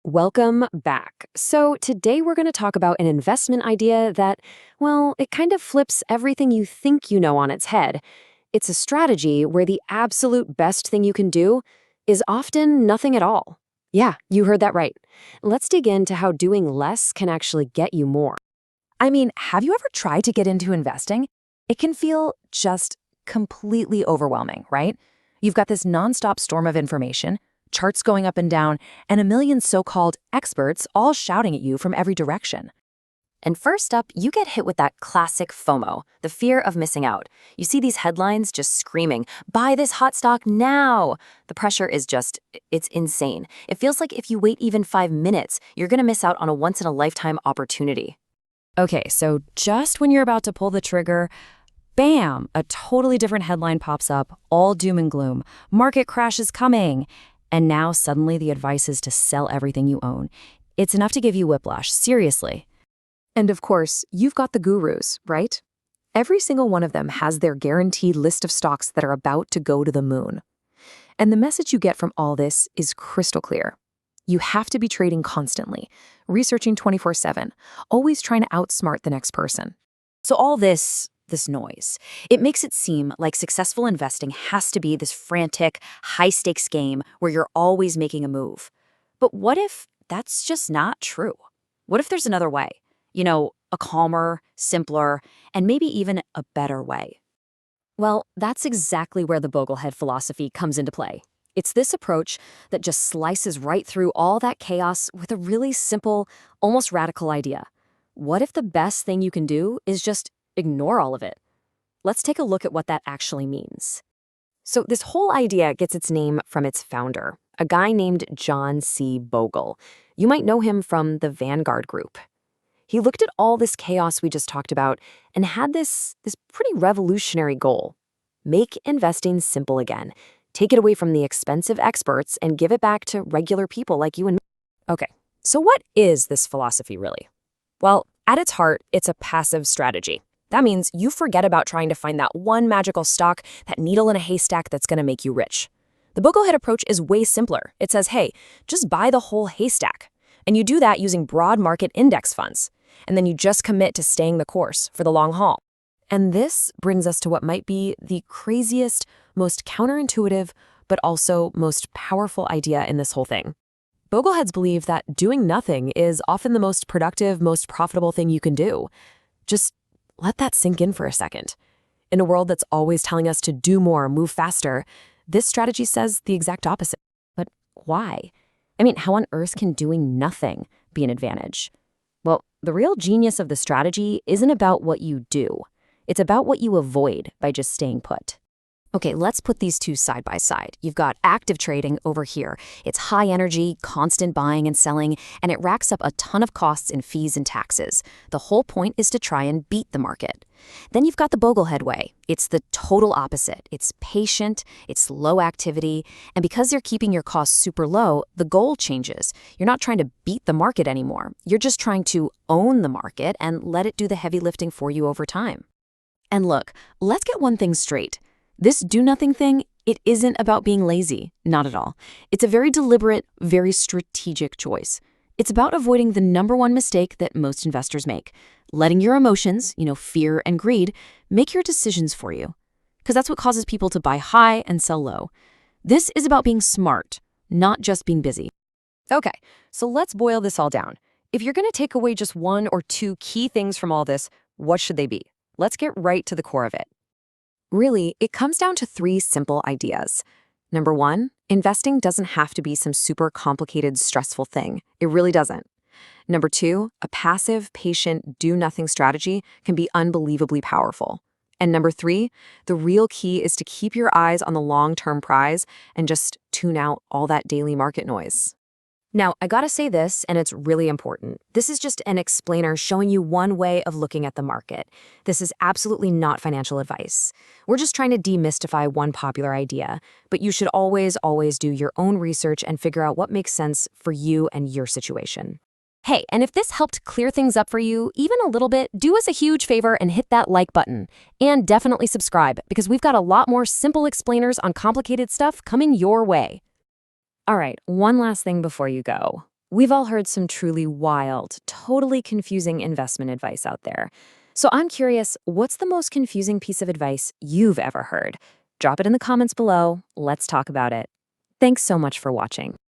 Welcome back. So, today we're going to talk about an investment idea that, well, it kind of flips everything you think you know on its head. It's a strategy where the absolute best thing you can do is often nothing at all. Yeah, you heard that right. Let's dig into how doing less can actually get you more. Have you ever tried to get into investing? It can feel just completely overwhelming, right? You've got this nonstop storm of information, charts going up and down, and a million so-called experts all shouting at you from every direction. And first up, you get hit with that classic FOMO, the fear of missing out. You see these headlines just screaming, buy this hot stock now! The pressure is it's insane. It feels like if you wait even 5 minutes, you're gonna miss out on a once-in-a-lifetime opportunity. Okay, so just when you're about to pull the trigger, bam, a totally different headline pops up, all doom and gloom. Market crash is coming. And now suddenly the advice is to sell everything you own. It's enough to give you whiplash, seriously. And of course, you've got the gurus, right? Every single one of them has their guaranteed list of stocks that are about to go to the moon. And the message you get from all this is crystal clear. You have to be trading constantly, researching 24/7, always trying to outsmart the next person. So all this noise, it makes it seem like successful investing has to be this frantic, high-stakes game where you're always making a move. But what if that's just not true? What if there's another way? A calmer, simpler, and maybe even a better way. Well, that's exactly where the Boglehead philosophy comes into play. It's this approach that just slices right through all that chaos with a really simple, almost radical idea. What if the best thing you can do is just ignore all of it? Let's take a look at what that actually means. So this whole idea gets its name from its founder, a guy named John C. Bogle. You might know him from the Vanguard Group. He looked at all this chaos we just talked about and had this pretty revolutionary goal. Make investing simple again. Take it away from the expensive experts and give it back to regular people like you and me. Okay, so what is this philosophy really? Well, at its heart, it's a passive strategy. That means you forget about trying to find that one magical stock, that needle in a haystack that's going to make you rich. The Boglehead approach is way simpler. It says, hey, just buy the whole haystack. And you do that using broad market index funds. And then you just commit to staying the course for the long haul. And this brings us to what might be the craziest, most counterintuitive, but also most powerful idea in this whole thing. Bogleheads believe that doing nothing is often the most productive, most profitable thing you can do. Just let that sink in for a second. In a world that's always telling us to do more, move faster, this strategy says the exact opposite. But why? How on earth can doing nothing be an advantage? Well, the real genius of the strategy isn't about what you do. It's about what you avoid by just staying put. Okay, let's put these two side by side. You've got active trading over here. It's high energy, constant buying and selling, and it racks up a ton of costs in fees and taxes. The whole point is to try and beat the market. Then you've got the Boglehead way. It's the total opposite. It's patient, it's low activity, and because you're keeping your costs super low, the goal changes. You're not trying to beat the market anymore. You're just trying to own the market and let it do the heavy lifting for you over time. And look, let's get one thing straight. This do-nothing thing, it isn't about being lazy, not at all. It's a very deliberate, very strategic choice. It's about avoiding the number one mistake that most investors make, letting your emotions, fear and greed, make your decisions for you. Because that's what causes people to buy high and sell low. This is about being smart, not just being busy. Okay, so let's boil this all down. If you're going to take away just one or two key things from all this, what should they be? Let's get right to the core of it. Really, it comes down to 3 simple ideas. Number 1, investing doesn't have to be some super complicated, stressful thing. It really doesn't. Number 2, a passive, patient, do-nothing strategy can be unbelievably powerful. And number 3, the real key is to keep your eyes on the long-term prize and just tune out all that daily market noise. Now, I gotta say this, and it's really important. This is just an explainer showing you one way of looking at the market. This is absolutely not financial advice. We're just trying to demystify one popular idea, but you should always do your own research and figure out what makes sense for you and your situation. Hey, and if this helped clear things up for you, even a little bit, do us a huge favor and hit that like button. And definitely subscribe, because we've got a lot more simple explainers on complicated stuff coming your way. All right, one last thing before you go. We've all heard some truly wild, totally confusing investment advice out there. So I'm curious, what's the most confusing piece of advice you've ever heard? Drop it in the comments below. Let's talk about it. Thanks so much for watching.